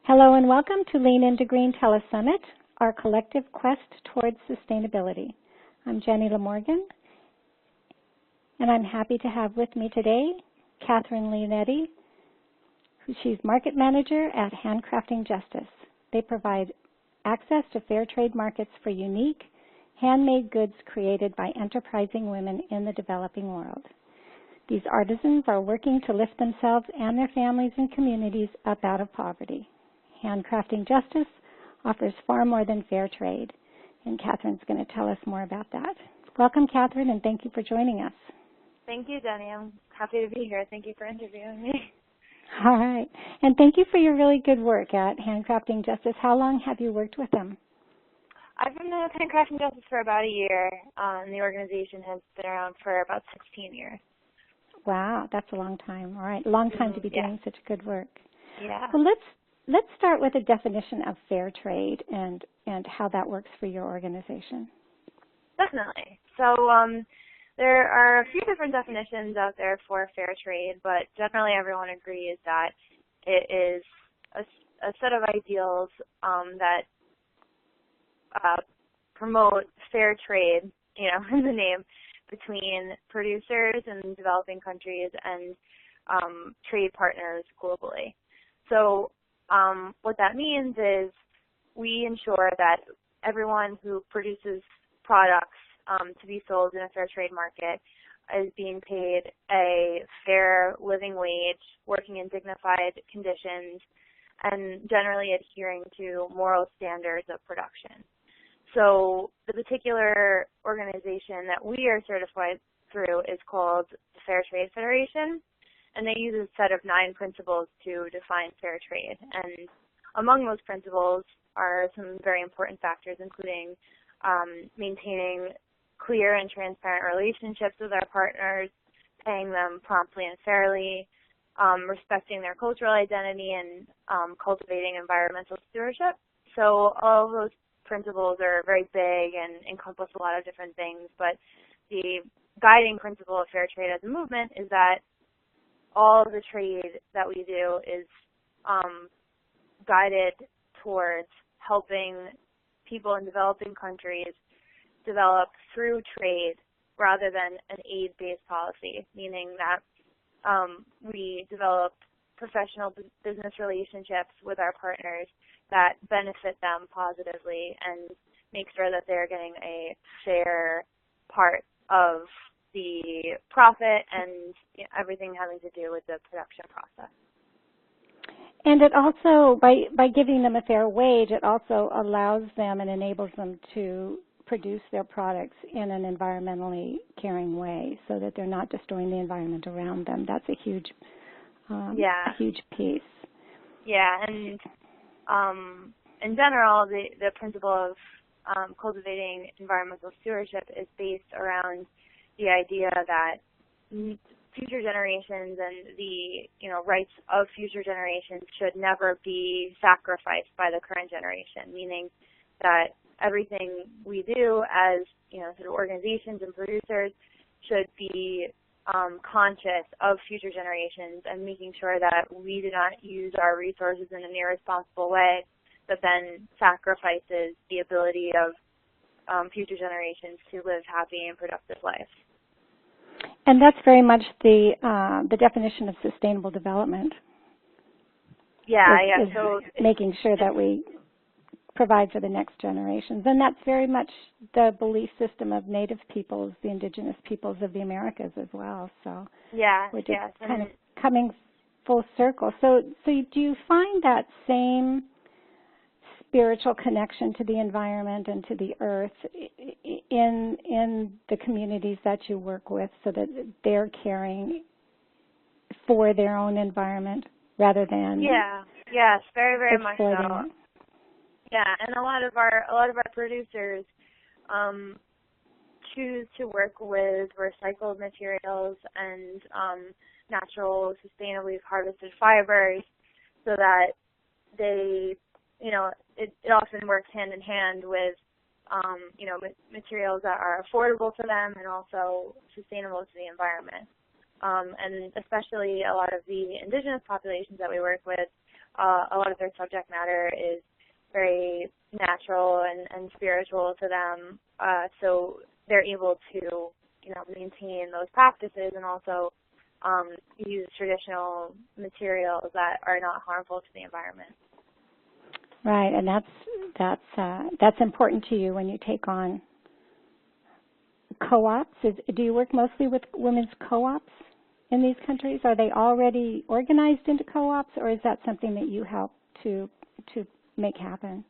Hello and welcome to Lean Into Green Telesummit, our collective quest towards sustainability. I'm Jenny Lamorgan, and I'm happy to have with me today Katherine Leonetti. She's Market Manager at Handcrafting Justice. They provide access to fair trade markets for unique, handmade goods created by enterprising women in the developing world. These artisans are working to lift themselves and their families and communities up out of poverty. Handcrafting Justice offers far more than fair trade, and Katherine's going to tell us more about that. Welcome, Katherine, and thank you for joining us. Thank you, Jenny. I'm happy to be here. Thank you for interviewing me. All right, and thank you for your really good work at Handcrafting Justice. How long have you worked with them? I've been with Handcrafting Justice for about a year, and the organization has been around for about 16 years. Wow, that's a long time. All right, a long time to be doing such good work. Yeah. Well, let's start with a definition of fair trade and how that works for your organization. Definitely. So there are a few different definitions out there for fair trade, but generally everyone agrees that it is a set of ideals that promote fair trade, in the name, between producers in developing countries and trade partners globally. So what that means is we ensure that everyone who produces products to be sold in a fair trade market is being paid a fair living wage, working in dignified conditions, and generally adhering to moral standards of production. So the particular organization that we are certified through is called the Fair Trade Federation, and they use a set of 9 principles to define fair trade. And among those principles are some very important factors, including maintaining clear and transparent relationships with our partners, paying them promptly and fairly, respecting their cultural identity, and cultivating environmental stewardship. So all of those principles are very big and encompass a lot of different things, but the guiding principle of fair trade as a movement is that all of the trade that we do is guided towards helping people in developing countries develop through trade rather than an aid-based policy, meaning that we develop professional business relationships with our partners that benefit them positively and make sure that they're getting a fair part of the profit and everything having to do with the production process. And it also, by giving them a fair wage, it also allows them and enables them to produce their products in an environmentally caring way so that they're not destroying the environment around them. That's a huge piece. Yeah, and in general, the principle of cultivating environmental stewardship is based around the idea that future generations and the rights of future generations should never be sacrificed by the current generation, meaning that everything we do as sort of organizations and producers should be conscious of future generations and making sure that we do not use our resources in an irresponsible way that then sacrifices the ability of future generations to live happy and productive lives. And that's very much the definition of sustainable development. So making sure that we provide for the next generations. And that's very much the belief system of Native peoples, the indigenous peoples of the Americas as well. So we're just kind of coming full circle. So do you find that same spiritual connection to the environment and to the earth in the communities that you work with, so that they're caring for their own environment rather than yes, very, very much so. It? Yeah, and a lot of our producers choose to work with recycled materials and natural, sustainably harvested fibers, so that they, it often works hand in hand with materials that are affordable to them and also sustainable to the environment. And especially a lot of the indigenous populations that we work with a lot of their subject matter is very natural and spiritual to them, so they're able to, you know, maintain those practices and also use traditional materials that are not harmful to the environment. Right, and that's important to you when you take on co-ops. Do you work mostly with women's co-ops in these countries? Are they already organized into co-ops, or is that something that you help to make happen?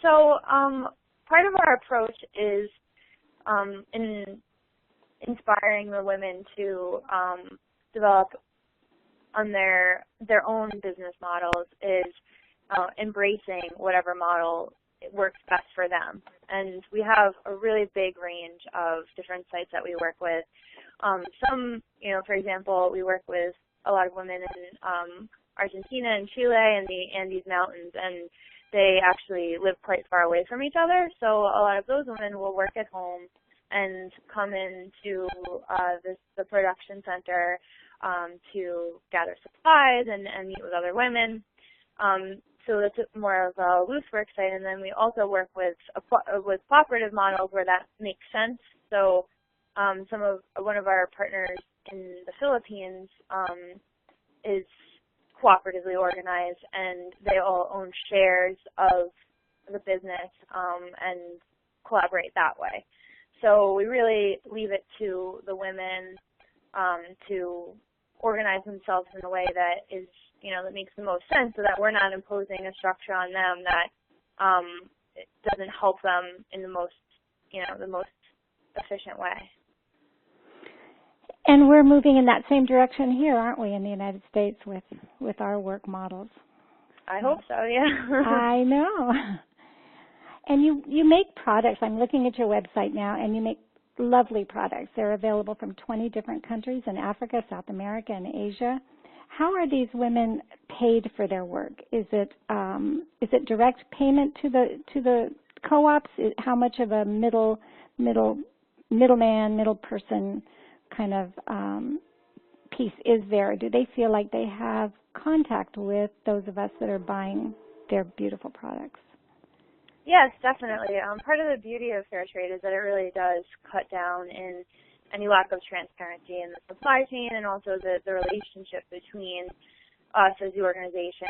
So part of our approach is in inspiring the women to develop on their own business models is embracing whatever model works best for them. And we have a really big range of different sites that we work with. Some, you know, for example, we work with a lot of women in Argentina and Chile and the Andes Mountains, and they actually live quite far away from each other. So a lot of those women will work at home and come into the production center to gather supplies and meet with other women. So that's more of a loose work site. And then we also work with cooperative models where that makes sense. So one of our partners in the Philippines is cooperatively organized, and they all own shares of the business and collaborate that way. So we really leave it to the women to organize themselves in a way that is, you know, that makes the most sense, so that we're not imposing a structure on them that it doesn't help them in the most efficient way. And we're moving in that same direction here, aren't we, in the United States with our work models? I hope so, yeah. I know. And you make products. I'm looking at your website now, and you make lovely products. They're available from 20 different countries in Africa, South America, and Asia. How are these women paid for their work? Is it direct payment to the co-ops? How much of a middleman, middle person kind of piece is there? Do they feel like they have contact with those of us that are buying their beautiful products? Yes, definitely. Part of the beauty of fair trade is that it really does cut down in any lack of transparency in the supply chain, and also the relationship between us as the organization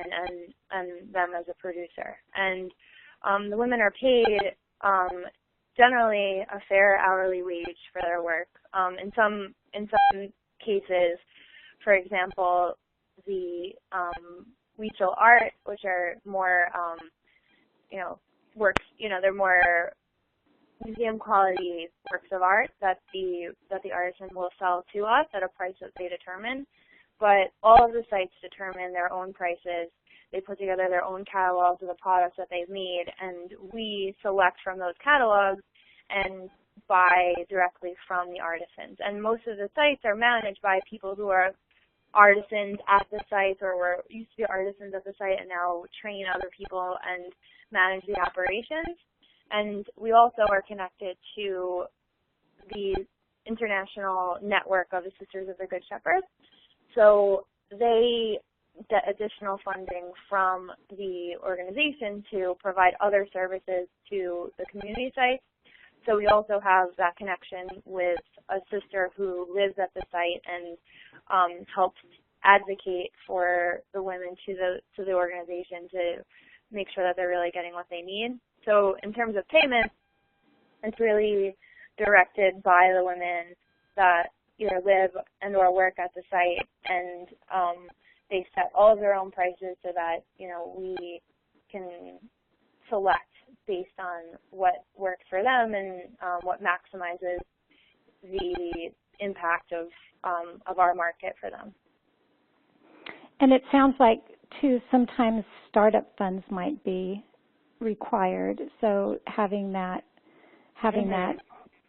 and them as a producer. And the women are paid generally a fair hourly wage for their work. In some cases, for example, the retail art, which are more works, they're more museum quality works of art that the artisan will sell to us at a price that they determine. But all of the sites determine their own prices. They put together their own catalogs of the products that they've made, and we select from those catalogs and buy directly from the artisans. And most of the sites are managed by people who are artisans at the sites, or were used to be artisans at the site and now train other people and manage the operations. And we also are connected to the international network of the Sisters of the Good Shepherd. So they get additional funding from the organization to provide other services to the community sites. So we also have that connection with a sister who lives at the site and helps advocate for the women to the organization to make sure that they're really getting what they need. So in terms of payment, it's really directed by the women that either live and or work at the site, and they set all of their own prices so that, we can select based on what works for them and what maximizes the impact of our market for them. And it sounds like, too, sometimes startup funds might be required. So having that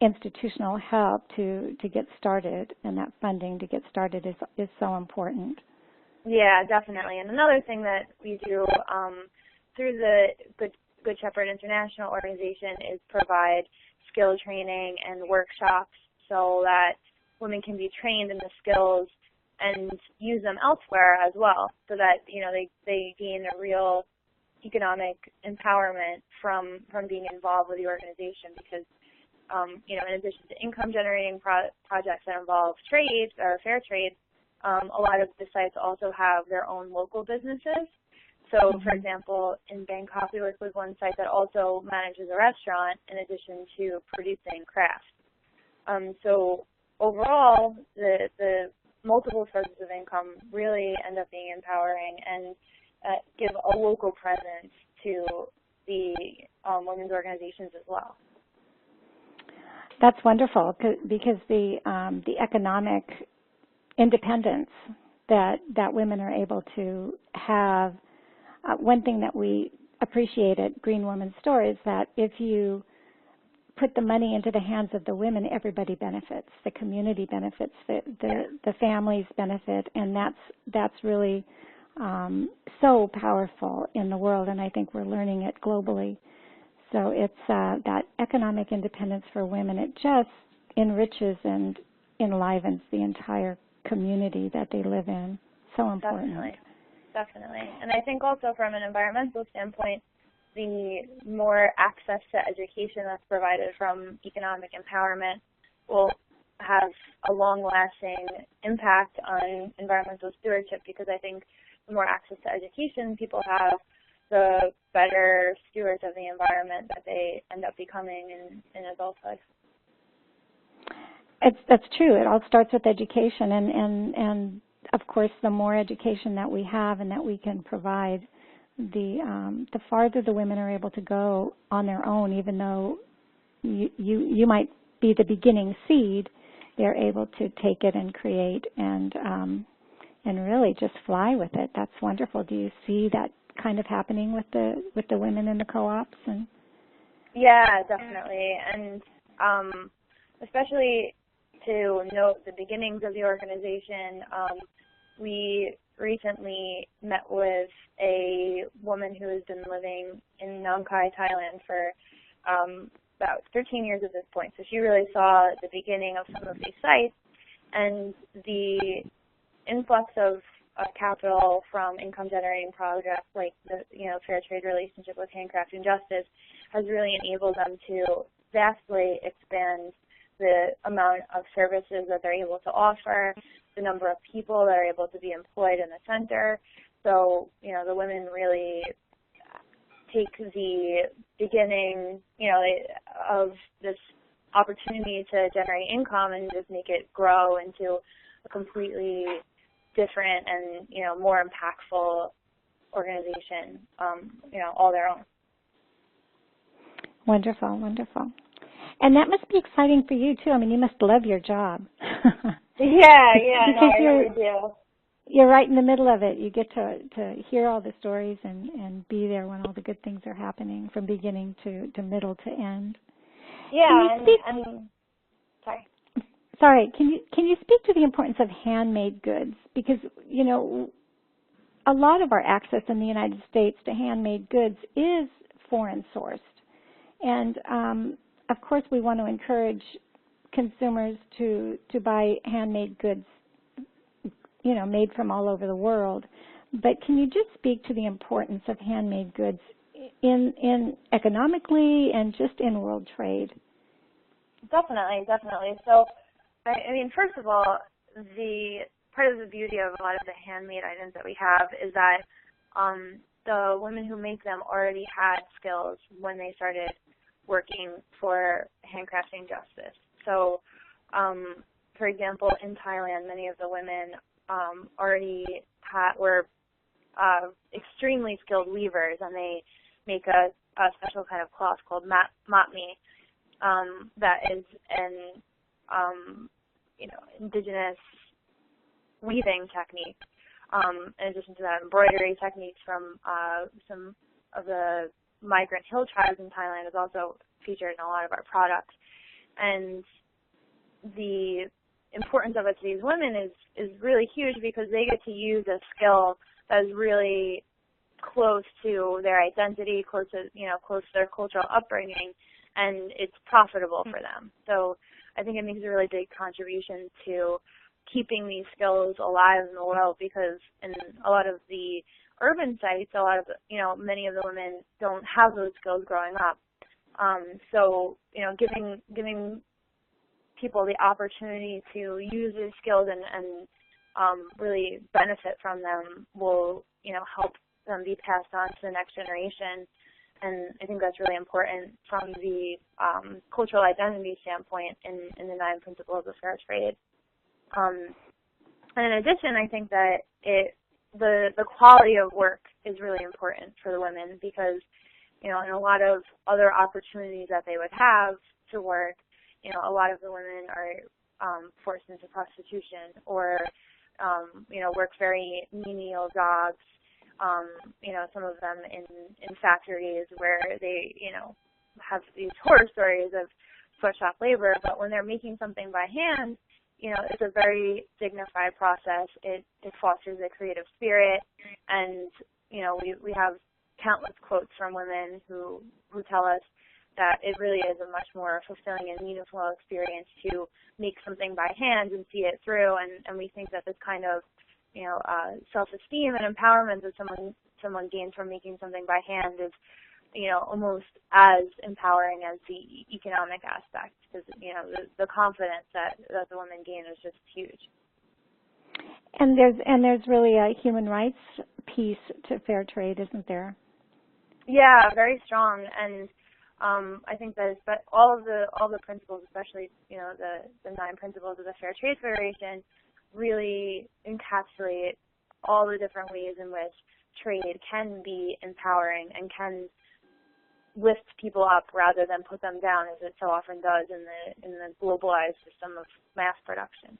institutional help to get started and that funding to get started is so important. Yeah, definitely. And another thing that we do through the Good Shepherd International organization is provide skill training and workshops so that women can be trained in the skills and use them elsewhere as well, so that they gain a real economic empowerment from being involved with the organization. Because in addition to income generating projects that involve trade or fair trade, a lot of the sites also have their own local businesses. So, for example, in Bangkok, we work with one site that also manages a restaurant in addition to producing crafts. So overall, the multiple sources of income really end up being empowering and give a local presence to the women's organizations as well. That's wonderful, because the economic independence that women are able to have. One thing that we appreciate at Green Women's Store is that if you put the money into the hands of the women, everybody benefits. The community benefits, the families benefit, and that's really so powerful in the world, and I think we're learning it globally. So it's that economic independence for women. It just enriches and enlivens the entire community that they live in. So important. Definitely. And I think also from an environmental standpoint, the more access to education that's provided from economic empowerment will have a long-lasting impact on environmental stewardship, because I think the more access to education people have, the better stewards of the environment that they end up becoming in adulthood. That's true. It all starts with education, and of course, the more education that we have and that we can provide, the farther the women are able to go on their own. Even though you might be the beginning seed, they're able to take it and create and really just fly with it. That's wonderful. Do you see that kind of happening with the women in the co-ops? And yeah, definitely, and especially to note the beginnings of the organization. We recently met with a woman who has been living in Nong Khai, Thailand for about 13 years at this point. So she really saw the beginning of some of these sites, and the influx of capital from income generating projects like the fair trade relationship with Handcrafting Justice has really enabled them to vastly expand the amount of services that they're able to offer, the number of people that are able to be employed in the center. So, the women really take the beginning, of this opportunity to generate income and just make it grow into a completely different and, more impactful organization, all their own. Wonderful, wonderful. And that must be exciting for you, too. I mean, you must love your job. Yeah, no, I really do. You're right in the middle of it. You get to hear all the stories and be there when all the good things are happening from beginning to middle to end. Yeah, sorry. Sorry, can you speak to the importance of handmade goods? Because, a lot of our access in the United States to handmade goods is foreign sourced. And, of course, we want to encourage consumers to buy handmade goods, made from all over the world. But can you just speak to the importance of handmade goods in economically and just in world trade? Definitely. So, first of all, the part of the beauty of a lot of the handmade items that we have is that the women who make them already had skills when they started working for Handcrafting Justice. So, for example, in Thailand, many of the women already were extremely skilled weavers, and they make a special kind of cloth called matmi that is an indigenous weaving technique. In addition to that, embroidery techniques from some of the migrant hill tribes in Thailand is also featured in a lot of our products. And the importance of it to these women is really huge, because they get to use a skill that is really close to their identity, close to their cultural upbringing, and it's profitable for them. So I think it makes a really big contribution to keeping these skills alive in the world, because in a lot of the urban sites, many of the women don't have those skills growing up. So, giving people the opportunity to use these skills and really benefit from them will, help them be passed on to the next generation. And I think that's really important from the cultural identity standpoint in the 9 principles of fair trade. And in addition, I think that the quality of work is really important for the women, because, in a lot of other opportunities that they would have to work, a lot of the women are forced into prostitution or, work very menial jobs. Some of them in factories where they, have these horror stories of sweatshop labor, but when they're making something by hand, it's a very dignified process. It fosters a creative spirit, and, we have countless quotes from women who tell us that it really is a much more fulfilling and meaningful experience to make something by hand and see it through, and we think that this kind of self-esteem and empowerment that someone gains from making something by hand is, almost as empowering as the economic aspect, because, the confidence that the women gain is just huge. And there's really a human rights piece to fair trade, isn't there? Yeah, very strong. And I think that all the principles, especially, the 9 principles of the Fair Trade Federation, really encapsulate all the different ways in which trade can be empowering and can lift people up rather than put them down, as it so often does in the globalized system of mass production.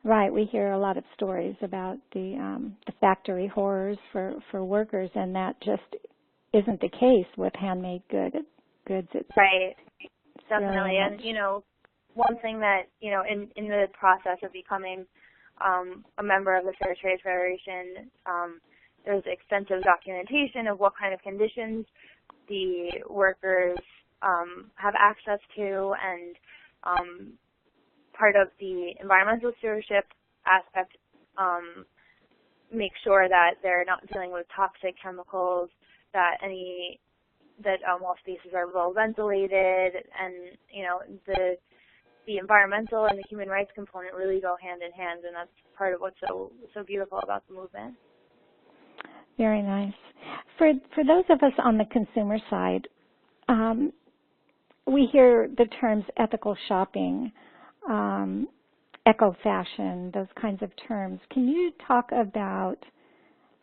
Right. We hear a lot of stories about the factory horrors for workers, and that just isn't the case with handmade goods. It's right. Definitely. Really and, one thing that, in the process of becoming a member of the Fair Trade Federation, there's extensive documentation of what kind of conditions the workers have access to, and part of the environmental stewardship aspect make sure that they're not dealing with toxic chemicals, that all spaces are well ventilated, and the environmental and the human rights component really go hand in hand, and that's part of what's so beautiful about the movement. Very nice. For those of us on the consumer side, we hear the terms ethical shopping, eco-fashion, those kinds of terms. Can you talk about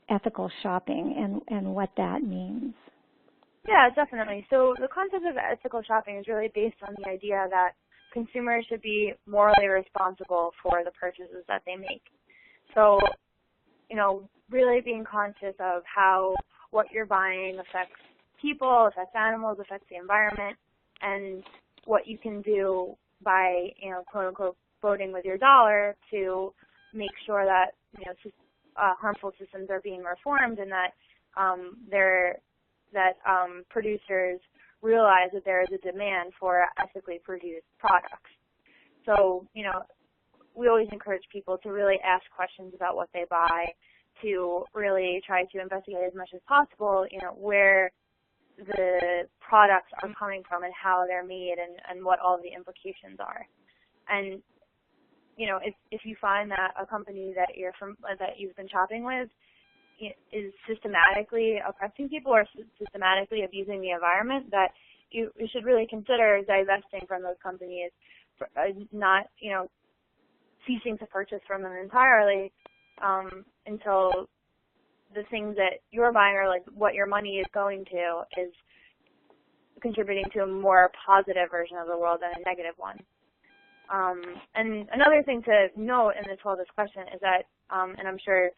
ethical shopping and what that means? Yeah, definitely. So the concept of ethical shopping is really based on the idea that consumers should be morally responsible for the purchases that they make. So, really being conscious of how what you're buying affects people, affects animals, affects the environment, and what you can do by, quote unquote, voting with your dollar to make sure that, harmful systems are being reformed, and that producers realize that there is a demand for ethically produced products. So, we always encourage people to really ask questions about what they buy, to really try to investigate as much as possible, where the products are coming from and how they're made, and what all the implications are. And, if you find that a company that you've been shopping with is systematically oppressing people or systematically abusing the environment, that you should really consider divesting from those companies, not, ceasing to purchase from them entirely until the things that you're buying, or like what your money is going to, is contributing to a more positive version of the world than a negative one. And another thing to note in this whole discussion is that, and I'm sure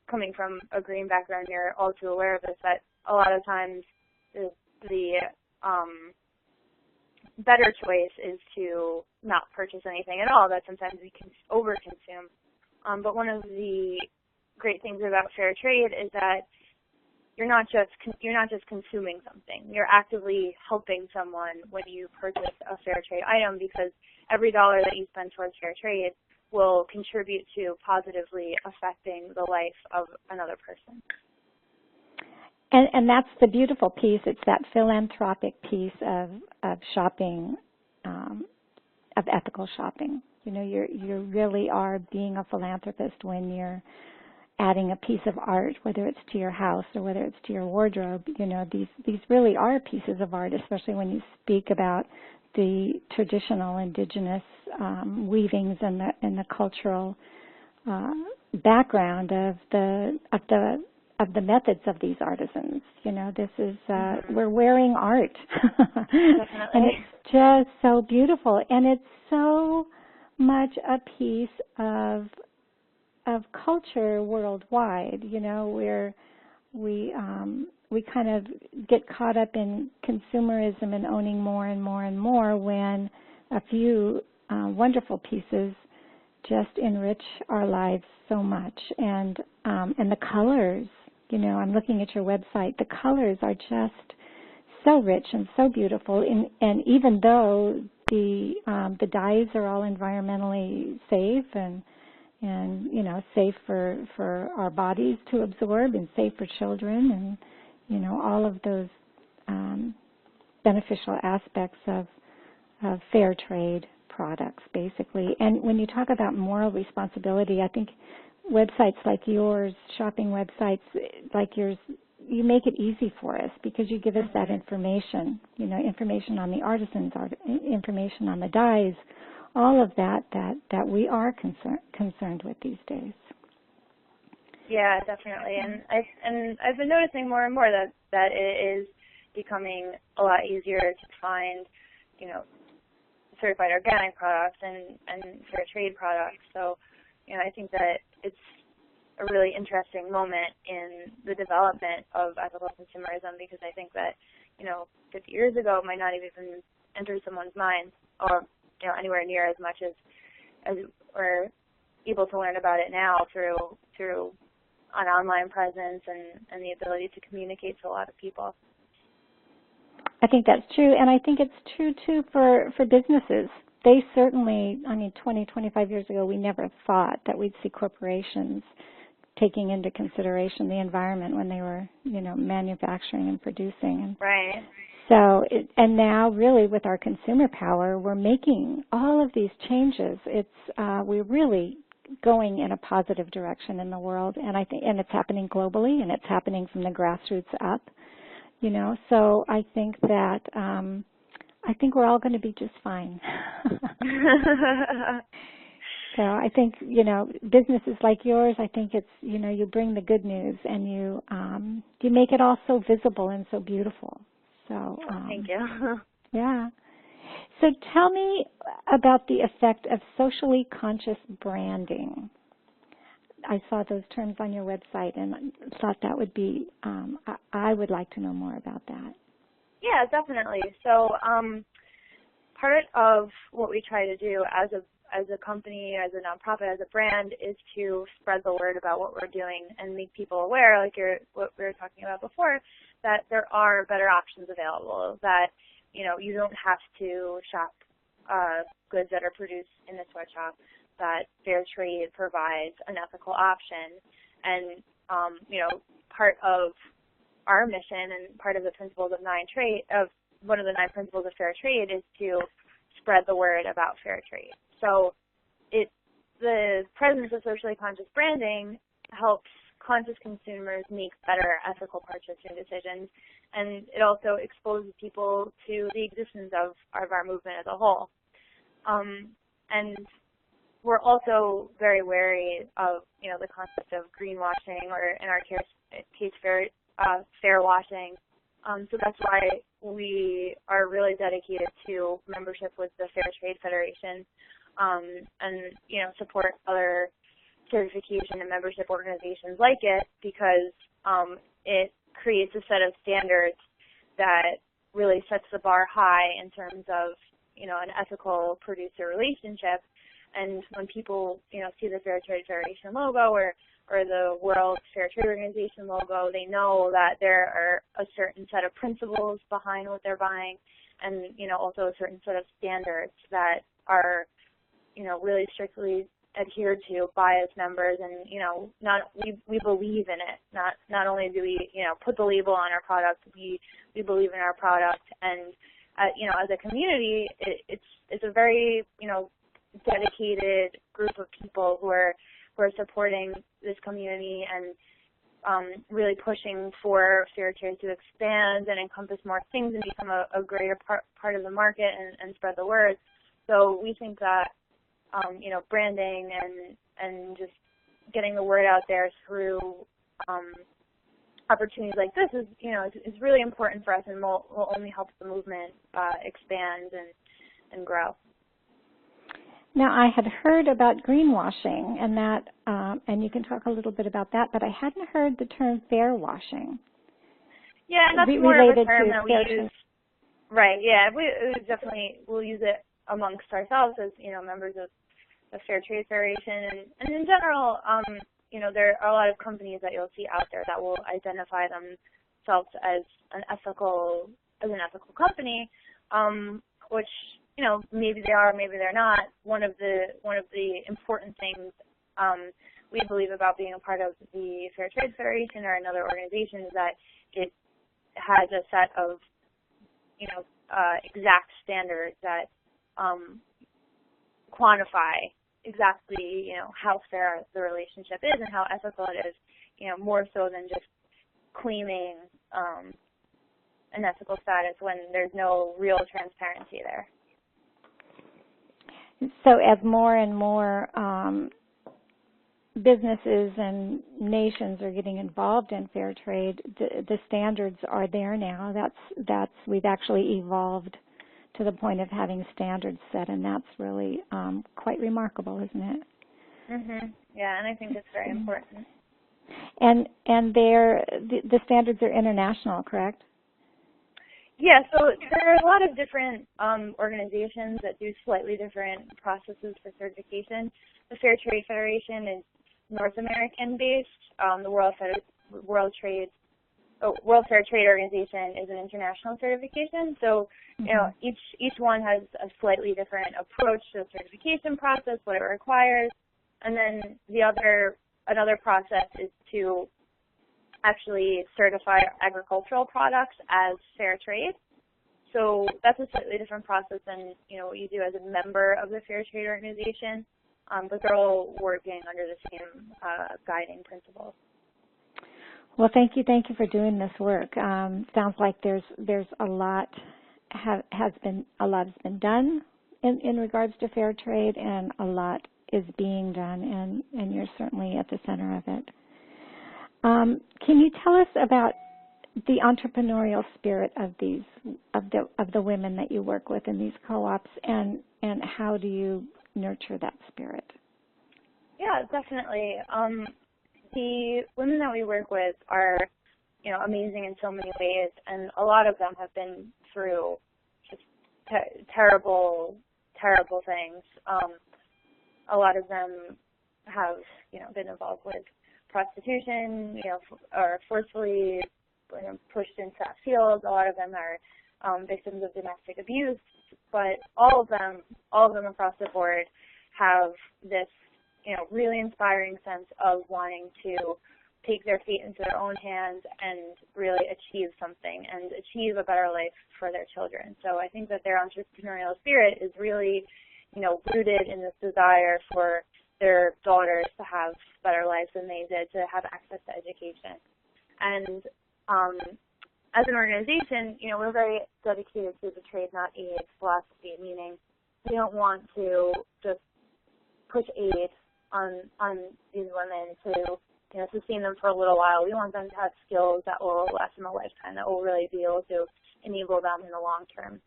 coming from a green background, you're all too aware of this, that a lot of times the better choice is to not purchase anything at all, that sometimes we can overconsume. But one of the great things about fair trade is that you're not just consuming something. You're actively helping someone when you purchase a fair trade item, because every dollar that you spend towards fair trade will contribute to positively affecting the life of another person. And that's the beautiful piece. It's that philanthropic piece of shopping, of ethical shopping. You know, you really are being a philanthropist when you're adding a piece of art, whether it's to your house or whether it's to your wardrobe. You know, these really are pieces of art, especially when you speak about the traditional indigenous weavings and the cultural background of the methods of these artisans. You know, this is we're wearing art, and it's just so beautiful, and it's so much a piece of culture worldwide. You know, we kind of get caught up in consumerism and owning more and more and more, when a few wonderful pieces just enrich our lives so much. And the colors, you know, I'm looking at your website, the colors are just so rich and so beautiful. And even though the dyes are all environmentally safe and you know, safe for our bodies to absorb and safe for children, and you know, all of those beneficial aspects of fair trade products, basically. And when you talk about moral responsibility, I think websites like yours, shopping websites like yours, you make it easy for us because you give us that information, you know, information on the artisans, information on the dyes, all of that we are concerned with these days. Yeah, definitely. And I've been noticing more and more that it is becoming a lot easier to find, you know, certified organic products and fair trade products. So, you know, I think that it's a really interesting moment in the development of ethical consumerism, because I think that, you know, 50 years ago it might not have even entered someone's mind, or, you know, anywhere near as much as we're able to learn about it now through an online presence and the ability to communicate to a lot of people. I think that's true, and I think it's true, too, for businesses. They certainly, I mean, 20, 25 years ago, we never thought that we'd see corporations taking into consideration the environment when they were, you know, manufacturing and producing. And right. So, and now, really, with our consumer power, we're making all of these changes. We're really going in a positive direction in the world, and and it's happening globally, and it's happening from the grassroots up. You know, so I think that we're all going to be just fine. So I think, you know, businesses like yours, I think it's, you know, you bring the good news, and you make it all so visible and so beautiful. So thank you. Yeah. So tell me about the effect of socially conscious branding. I saw those terms on your website and thought that would be, I would like to know more about that. Yeah, definitely. So part of what we try to do as a company, as a nonprofit, as a brand, is to spread the word about what we're doing and make people aware, like what we were talking about before, that there are better options available, that, you know, you don't have to shop goods that are produced in a sweatshop, that fair trade provides an ethical option. And, you know, part of our mission and part of the principles of one of the 9 principles of fair trade is to spread the word about fair trade. So the presence of socially conscious branding helps conscious consumers make better ethical purchasing decisions, and it also exposes people to the existence of our movement as a whole. And we're also very wary of, you know, the concept of greenwashing, or in our case fair washing. So that's why we are really dedicated to membership with the Fair Trade Federation, and, you know, support other certification and membership organizations like it, because it creates a set of standards that really sets the bar high in terms of, you know, an ethical producer relationship. And when people, you know, see the Fair Trade Federation logo or the World Fair Trade Organization logo, they know that there are a certain set of principles behind what they're buying, and, you know, also a certain set of standards that are, you know, really strictly adhere to by as members, and we believe in it. Not only do we put the label on our product, we believe in our product, and as a community, it's a very dedicated group of people who are supporting this community and really pushing for fair trade to expand and encompass more things and become a greater part of the market and spread the word. So we think that branding and just getting the word out there through opportunities like this is really important for us, and will only help the movement expand and grow. Now, I had heard about greenwashing, and that, and you can talk a little bit about that, but I hadn't heard the term fair washing. Yeah, and that's more of a term that we use. Right. Yeah, we'll use it amongst ourselves as members of the Fair Trade Federation, and in general, there are a lot of companies that you'll see out there that will identify themselves as an ethical company, which maybe they are, maybe they're not. One of the important things we believe about being a part of the Fair Trade Federation or another organization is that it has a set of exact standards that quantify exactly how fair the relationship is and how ethical it is, more so than just claiming an ethical status when there's no real transparency there. So as more and more businesses and nations are getting involved in fair trade, the standards are there now. We've actually evolved to the point of having standards set, and that's really quite remarkable, isn't it? Mhm. Yeah, and I think it's very important. And the standards are international, correct? Yeah, so there are a lot of different organizations that do slightly different processes for certification. The Fair Trade Federation is North American based. The World Fair Trade Organization is an international certification. So, each one has a slightly different approach to the certification process, what it requires, and then another process is to actually certify agricultural products as fair trade. So that's a slightly different process than what you do as a member of the Fair Trade Organization, but they're all working under the same guiding principles. Well, thank you for doing this work. Sounds like there's a lot has been done in regards to fair trade, and a lot is being done, and you're certainly at the center of it. Can you tell us about the entrepreneurial spirit of the women that you work with in these co-ops, and how do you nurture that spirit? Yeah, definitely. The women that we work with are, amazing in so many ways, and a lot of them have been through just terrible things. A lot of them have, been involved with prostitution, or forcefully pushed into that field. A lot of them are victims of domestic abuse, but all of them across the board have this, really inspiring sense of wanting to take their fate into their own hands and really achieve something and achieve a better life for their children. So I think that their entrepreneurial spirit is really, rooted in this desire for their daughters to have better lives than they did, to have access to education. And as an organization, we're very dedicated to the trade, not aid philosophy, meaning we don't want to just push aid on these women to sustain them for a little while. We want them to have skills that will last them a lifetime, that will really be able to enable them in the long term.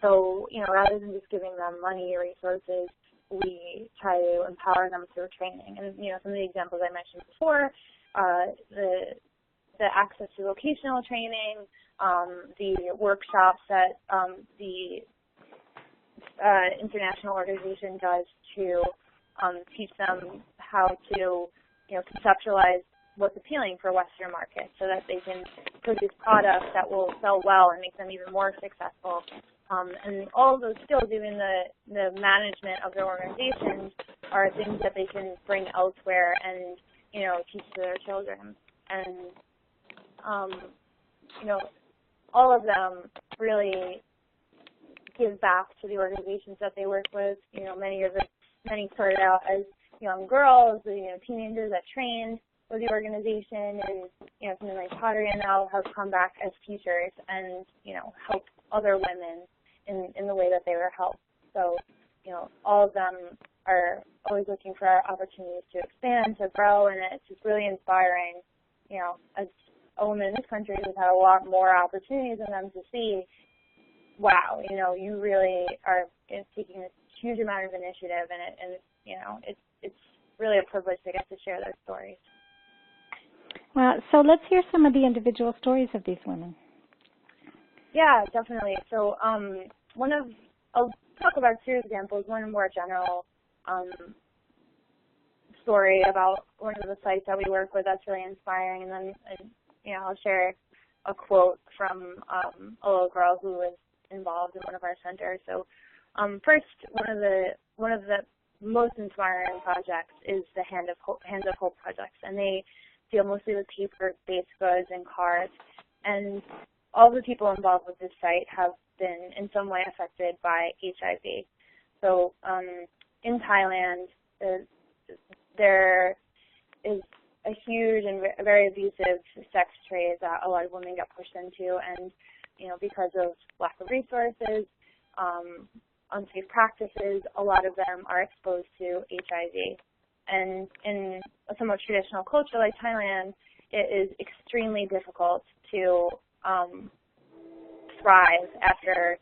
So, rather than just giving them money or resources, we try to empower them through training. And, some of the examples I mentioned before, the access to vocational training, the workshops that the international organization does to teach them how to, conceptualize what's appealing for Western markets so that they can produce products that will sell well and make them even more successful And all of those skills, even the management of their organizations, are things that they can bring elsewhere and, teach to their children. And, all of them really give back to the organizations that they work with. Many started out as young girls, teenagers that trained with the organization, and something like pottery, and now have come back as teachers and help other women in the way that they were helped. So all of them are always looking for opportunities to expand, to grow, and it's just really inspiring. As a woman in this country who's had a lot more opportunities than them, to see, wow, you really are taking this huge amount of initiative, and it's really a privilege to get to share their stories. Well, so let's hear some of the individual stories of these women. Yeah, definitely. So I'll talk about two examples, one more general story about one of the sites that we work with that's really inspiring, and then I'll share a quote from a little girl who was involved in one of our centers. So first, one of the most inspiring projects is the Hands of Hope projects, and they deal mostly with paper-based goods and cards. And all the people involved with this site have been in some way affected by HIV. So in Thailand, there is a huge and very abusive sex trade that a lot of women get pushed into, and because of lack of resources, unsafe practices, a lot of them are exposed to HIV. And in a somewhat traditional culture like Thailand, it is extremely difficult to thrive after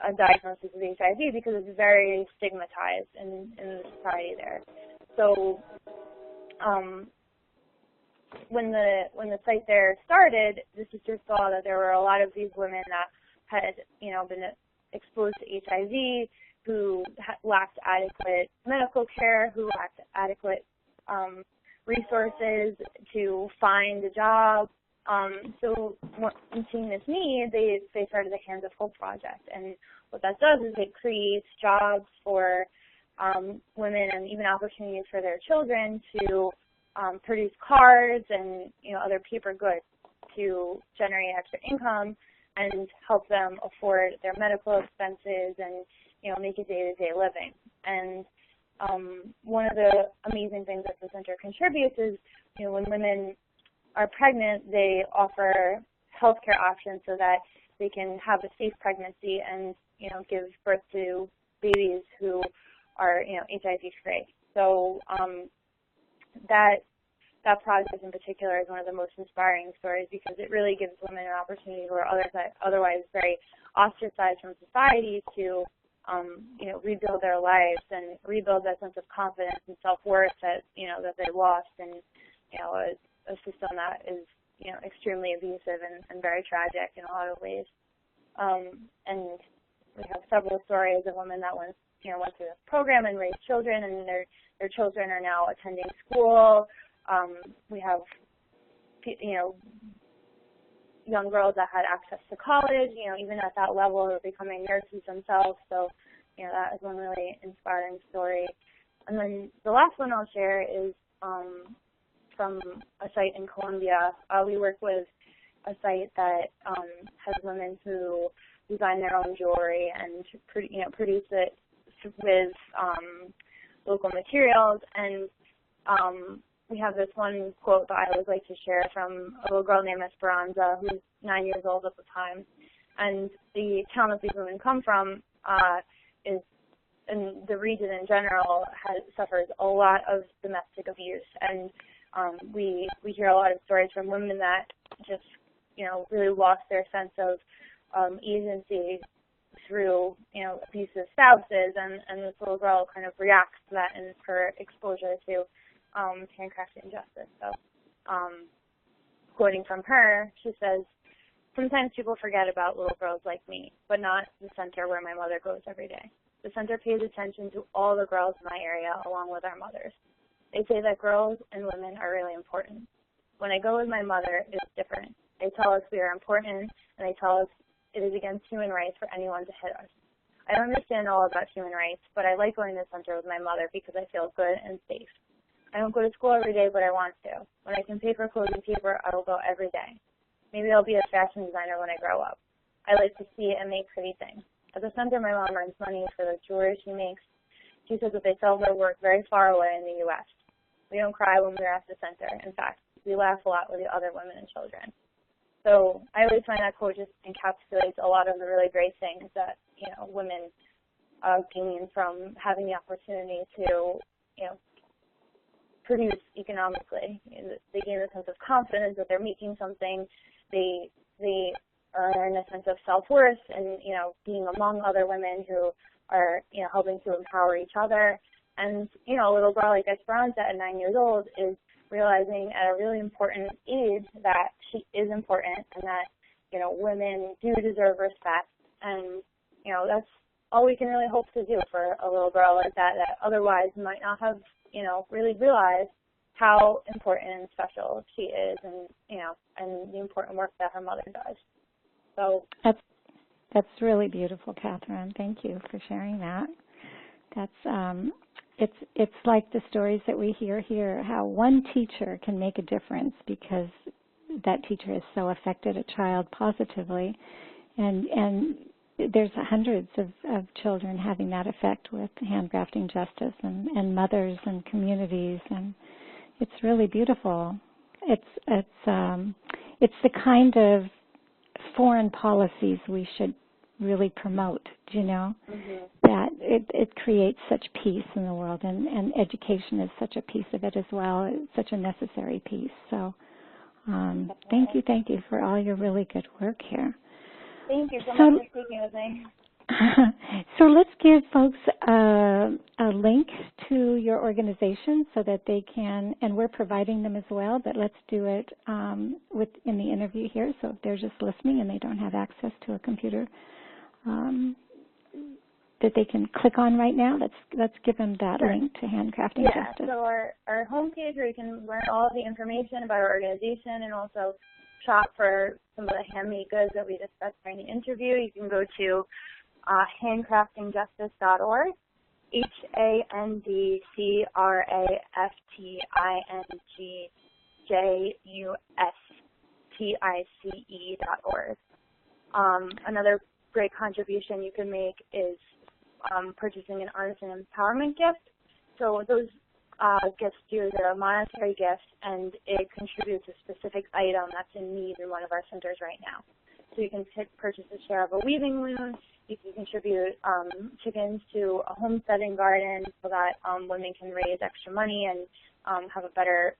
a diagnosis of HIV because it's very stigmatized in the society there. So when the site there started, the sisters saw that there were a lot of these women that had been exposed to HIV, who lacked adequate medical care, who lacked adequate resources to find a job. So in seeing this need, they started the Hands of Hope project. And what that does is it creates jobs for women and even opportunities for their children to produce cards and other paper goods to generate extra income and help them afford their medical expenses and make a day-to-day living. And one of the amazing things that the center contributes is when women are pregnant, they offer healthcare options so that they can have a safe pregnancy and give birth to babies who are HIV-free. So that project in particular is one of the most inspiring stories because it really gives women an opportunity who are otherwise very ostracized from society to rebuild their lives and rebuild that sense of confidence and self-worth that that they lost in a system that is extremely abusive and very tragic in a lot of ways. And we have several stories of women that went through this program and raised children, and their children are now attending school. We have young girls that had access to college, even at that level, are becoming nurses themselves. So, that is one really inspiring story. And then the last one I'll share is from a site in Colombia. We work with a site that has women who design their own jewelry and produce it with local materials. And we have this one quote that I always like to share from a little girl named Esperanza, who's 9 years old at the time. And the town that these women come from and the region in general suffers a lot of domestic abuse. And we hear a lot of stories from women that just really lost their sense of agency through abusive spouses, and this little girl kind of reacts to that in her exposure to handcrafted injustice. So quoting from her, she says, "Sometimes people forget about little girls like me, but not the center where my mother goes every day. The center pays attention to all the girls in my area along with our mothers. They say that girls and women are really important. When I go with my mother, it's different. They tell us we are important, and they tell us it is against human rights for anyone to hit us. I don't understand all about human rights, but I like going to the center with my mother because I feel good and safe. I don't go to school every day, but I want to. When I can pay for clothes and paper, I will go every day. Maybe I'll be a fashion designer when I grow up. I like to see and make pretty things. At the center, my mom earns money for the jewelry she makes. She says that they sell their work very far away in the U.S. We don't cry when we're at the center. In fact, we laugh a lot with the other women and children. So I always find that quote just encapsulates a lot of the really great things that, women gain from having the opportunity to, produce economically. They gain a sense of confidence that they're making something. They earn a sense of self-worth and, being among other women who are, helping to empower each other. And, a little girl like Esperanza at 9 years old is realizing at a really important age that she is important and that, women do deserve respect. And, that's all we can really hope to do for a little girl like that otherwise might not have, really realized how important and special she is and, and the important work that her mother does. So that's really beautiful, Katherine. Thank you for sharing that. That's it's like the stories that we hear here, how one teacher can make a difference because that teacher has so affected a child positively, and there's hundreds of children having that effect with Handcrafting Justice and mothers and communities, and it's really beautiful. It's the kind of foreign policies we should really promote, Mm-hmm. that it creates such peace in the world, and education is such a piece of it as well. It's such a necessary piece. So thank you for all your really good work here. Thank you so much for speaking with me. So let's give folks a link to your organization so that they can, and we're providing them as well, but let's do it in the interview here. So if they're just listening and they don't have access to a computer that they can click on right now, let's give them that link to Handcrafting Justice. So our homepage where you can learn all of the information about our organization and also shop for some of the handmade goods that we discussed during the interview. You can go to handcraftingjustice.org, handcraftingjustic.org. Another great contribution you can make is purchasing an artisan empowerment gift. So those gifts do a monetary gift, and it contributes a specific item that's in need in one of our centers right now. So you can purchase a share of a weaving loom. You can contribute chickens to a homesteading garden so that women can raise extra money and have a better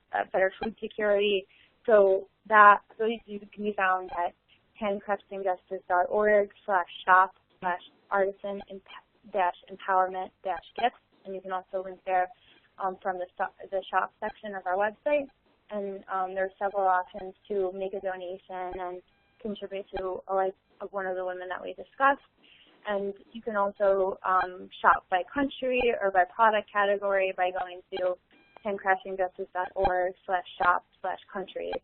food security. So those can be found at handcraftingjustice.org/shop/artisan-empowerment-gifts, and you can also link there from the shop section of our website. And there are several options to make a donation and contribute to a life of one of the women that we discussed. And you can also shop by country or by product category by going to handcraftingjustice.org/shop/countries.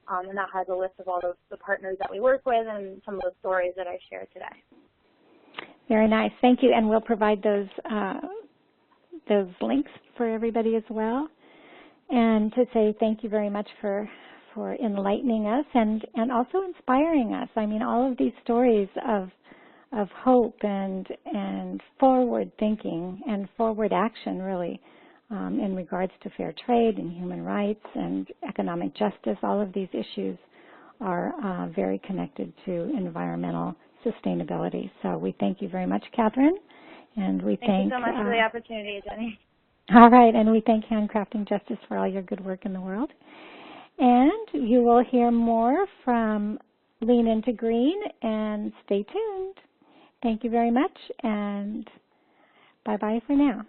And that has a list of all the partners that we work with and some of the stories that I shared today. Very nice. Thank you. And we'll provide those links for everybody as well. And to say thank you very much for enlightening us and also inspiring us. I mean, all of these stories of hope and forward thinking and forward action, really, in regards to fair trade and human rights and economic justice. All of these issues are very connected to environmental sustainability. So we thank you very much, Katherine, and we thank you so much for the opportunity, Jenny. All right, and we thank Handcrafting Justice for all your good work in the world. And you will hear more from Lean Into Green, and stay tuned. Thank you very much, and bye-bye for now.